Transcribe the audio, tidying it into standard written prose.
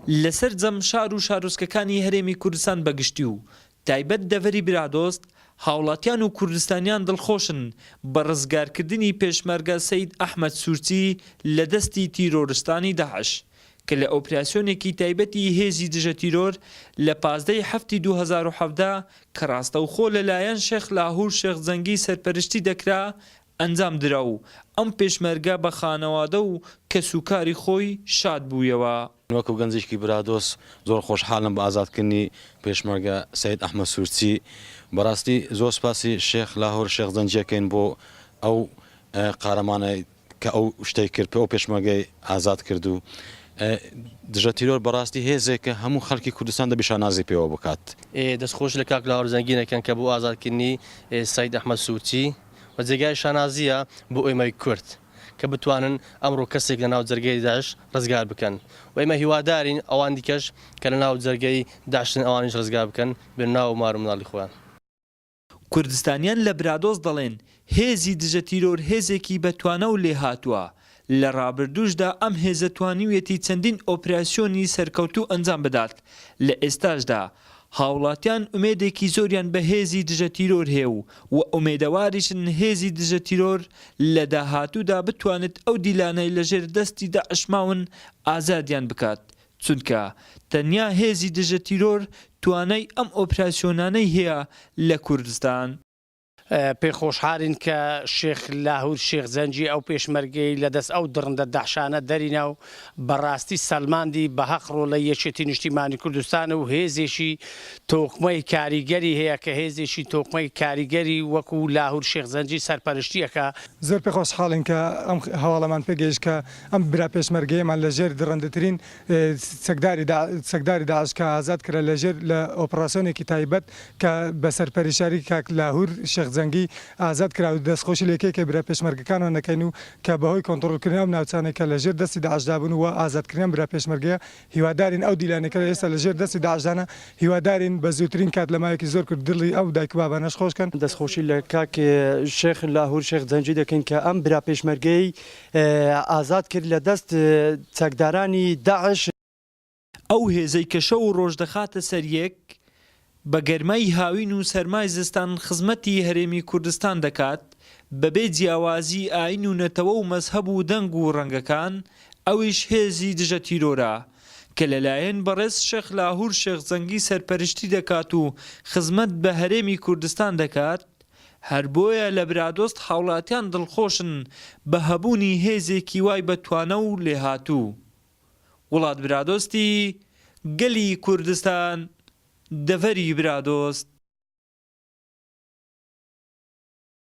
لەسەر جەم شار و شارۆچکەکانی هەرێمی کوردستان بەگشتی و تایبەت دەڤەری برادۆست هاوڵاتیان و کوردستانیان دڵخۆشن بە ڕزگارکردنی پێشمەرگە سەید ئەحمەد سوورچی لە دەستی تیرۆرستانی داعش کە لە ئۆپراسیۆنێکی تایبەتی هێزی دژە تیرۆر لە 15 هەفتی 2017 کە ڕاستەوخۆ لەلایەن شێخ لاهور شێخ زەنگی سەرپەرشتی دەکرا ئەنجام درا و ئەم پێشمەرگە بە خانەوادە و کەسوکاری خۆی شاد بوویەوە. وەکو گەنجێکی برادۆس زۆر خۆشحاڵم بە ئازادکردنی پێشمەرگە سەید ئەحمەد سوورچی. بەڕاستی زۆر سپاسی شێخ لاهور شێخ زەنجیەکەین بۆ ئەو قارەمانە کە ئەو شتەی کرد پێ ئەو پێشمەرگەی ئازاد کرد و دژە تیرۆر بەڕاستی هێزێکە هەموو خەڵکی کوردستان دەبی شانازی پێوە بکات. دەستخۆش لە کاک لاهور زەنگینەکەن کە بۆ ئازادکردنی سەید ئەحمەد سوورچی و جێگای شانازیە بۆ ئێمەی کورد کە بتوانن ئەمڕۆ کەسێک لە ناو جەرگەی داعش ڕزگار بکەن و ئێمە هیوادارین ئەوان دیکەش کە لە ناو جەرگەی داعشن ئەوانیش ڕزگار بکەن بێن ناو مار و منداڵی خۆیان. کوردستانیان لە برادۆست دەڵێن هێزی دژە تیرۆر هێزێکی بەتوانە و لێهاتووە. لە ڕابردووشدا ئەم هێزە توانیوێتی چەندین ئۆپراسیۆنی سەرکەوتوو ئەنجام بدات. لە ئێستاشدا هاوڵاتیان ئومێدێکی زۆریان بە هێزی دژە تیرۆر هەیە و ئومێدەواریشن هێزی دژە تیرۆر لە داهاتوودا بتوانێت ئەو دیلانەی لەژێر دەستی داعشماون ئازادیان بکات چونکە تەنیا هێزی دژە تیرۆر توانای ئەم ئۆپراسیۆنانەی هەیە لە کوردستان. پێخۆشحالین کە شێخ لاهور شێخ زەنجی ئەو پێشمەرگەی لەدەست ئەو درڕندە داعشانە دەرینە و بەڕاستی سەلماندی بە حەقڕۆ لە یەکێتی نیشتیمانی کوردستانە و هێزێکی تۆقمەی کاریگەری هەیە کە هێزێکی تۆقمەی کاریگەری وەکو لاهور شێخ زەنجی سەرپەرشتیەکە. زۆر پێخۆشحاڵین کە ئەم هەواڵەمان پێگەیشت کە ئەم برا پێشمەرگەیەمان لەژێر درڕندەترین سەگداری داعش کە ئازاد کرا لەژێر لە ئۆپراسیۆنێکی تایبەت کە بە سەرپەرشتیاری کاک لاهور شێخ زەنگی ئازاد کرا و دەستخۆشی لێکەیە کە برا پێشمەرگەکانمان دەکەین و کە بەهۆی کۆنتڕۆلکردنی ئەم ناوچانێکە لەژێر دەستی داعشدا بوون و ئازادکردنیان برا پێشمەرگەیە هیوادارین ئەو دیلانەکە ئێستا لەژێر دەستی داعشدانە هیوادارین بە زووترین کات لە مایەکی زۆر کرد دڵی ئەو دایک بابانەش خۆشکەن. دەستخۆشی لە کاک شێخ لاهور شێخ زەنجی دەکەین کە ئەم برا پێشمەرگەی ئازاد کرد لە دەست چەکدارانی داعش. ئەو هێزەی کە شەو و ڕۆژ دەخاتە سەر یەک بە گەرمای هاوین و سەرمای زستان خزمەتی هەرێمی کوردستان دەکات بەبێ جیاوازی ئاین و نەتەوە و مەزهەب و دەنگ و ڕەنگەکان ئەویش هێزی دژە تیرۆرە کە لەلایەن بەڕێز شێخ لاهور شێخ زەنگی سەرپەرشتی دەکات و خزمەت بە هەرێمی کوردستان دەکات. هەر بۆیە لە برادۆست هاوڵاتیان دڵخۆشن بە هەبوونی هێزێکی وای بەتوانە و لێهاتوو. وڵات برادۆستی گەلی کوردستان دەڤەری برادۆست.